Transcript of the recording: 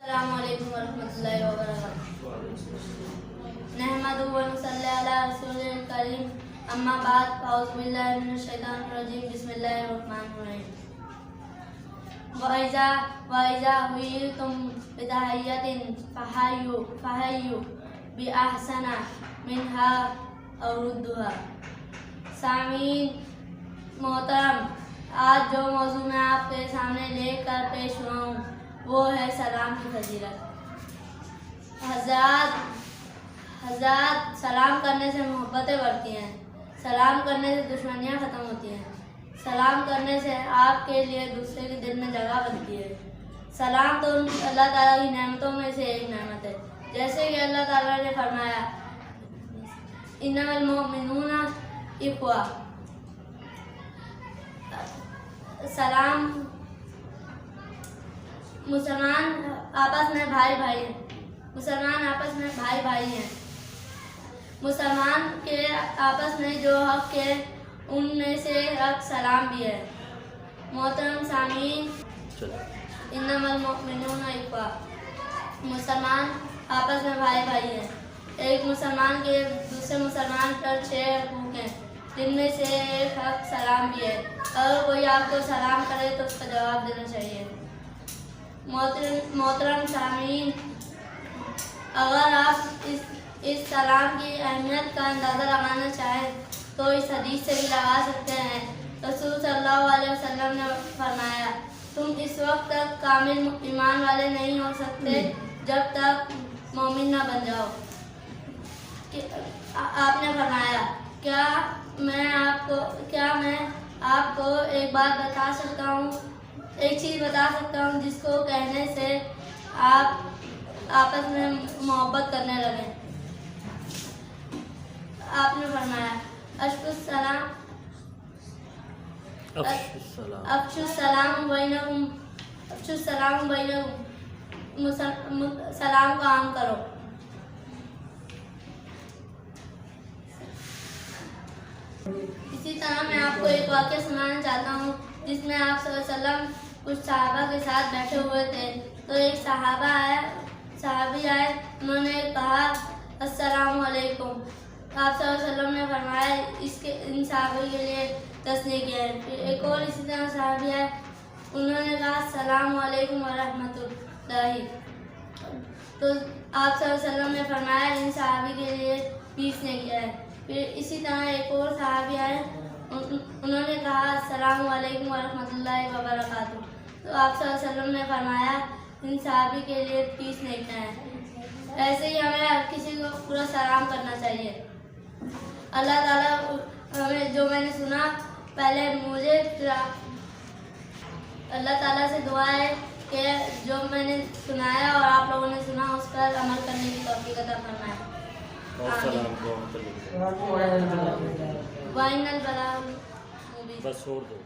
अस्सलामुअलैकुम वरहमतुल्लाहि वबरकातुहू। नहमदुहु व नुसल्ली अला रसूलिल करीम, अम्मा बाद, औज़ु बिल्लाहि मिनश शैतानिर रजीम, बिस्मिल्लाहिर रहमानिर रहीम। वइज़ा हुयितुम बितहिय्यतिन फहय्यु बिअहसना मिन्हा औ रुद्दुहा। सामीन मोहतरम, आज जो मौजू मैं आपके सामने लेकर पेश हुआ हूँ वो है सलाम की फजीलत। हज़रात, सलाम करने से मोहब्बतें बढ़ती हैं, सलाम करने से दुश्मनियाँ ख़त्म होती हैं, सलाम करने से आपके लिए दूसरे के दिल में जगह बनती है। सलाम तो अल्लाह ताला की नेमतों में से एक नेमत है। जैसे कि अल्लाह ताला ने फरमाया, इन्नमल मुमिनूना इख्वा। सलाम, मुसलमान आपस में भाई भाई हैं, मुसलमान आपस में भाई भाई हैं। मुसलमान के आपस में जो हक है उनमें से हक सलाम भी है। मोहतरम सामीन, इन्नमल मुमिनूना इख्वा, मुसलमान आपस में भाई भाई हैं। एक मुसलमान के दूसरे मुसलमान पर 6 हकूक़ हैं, जिनमें से एक हक सलाम भी है। अगर कोई आपको सलाम करे तो उसका जवाब देना चाहिए। मोहतरम सामीन, अगर आप इस सलाम की अहमियत का अंदाज़ा लगाना चाहें तो इस हदीस से भी लगा सकते हैं। रसूल सल्लल्लाहु अलैहि वसल्लम ने फरमाया, तुम इस वक्त तक कामिल ईमान वाले नहीं हो सकते जब तक मोमिन ना बन जाओ। आपने फरमाया, क्या मैं आपको एक बात बता सकता हूँ, एक चीज़ बता सकता हूँ जिसको कहने से आप आपस में मोहब्बत करने लगें। आपने फरमाया, अफ्शुस सलाम बैनकुम, सलाम का आम करो। इसी तरह मैं आपको एक वाक़या सुनाना चाहता हूँ जिसमें आप सल्लल्लाहु अलैहि वसल्लम कुछ सहाबा के साथ बैठे हुए थे। तो एक सहाबी आए, उन्होंने कहा अस्सलामु अलैकुम। आप सल्लल्लाहु अलैहि वसल्लम ने फरमाया, इन सहाबी के लिए तस्नीह किया है। फिर एक और इसी तरह सहाबी आए, उन्होंने कहा अस्सलामु अलैकुम व रहमतुल्लाहि। तो आप सल्लल्लाहु अलैहि वसल्लम ने फरमाया, इन सहाबी के लिए पीस ने किया है। फिर इसी तरह एक और सहाबी आए, उन्होंने कहा अस्सलामु अलैकुम व रहमतुल्लाहि व बरकातुहू। तो आप सल्लल्लाहु अलैहि वसल्लम ने फरमाया, इन सहाबी के लिए 30 नेकियां हैं। ऐसे ही हमें हर किसी को पूरा सलाम करना चाहिए। अल्लाह ताला हमें, जो मैंने सुना पहले मुझे, अल्लाह ताला से दुआ है कि जो मैंने सुनाया और आप लोगों ने सुना उस पर अमल करने की तौफीक अता फरमाए। वाइनल बला बस छोड़ दो।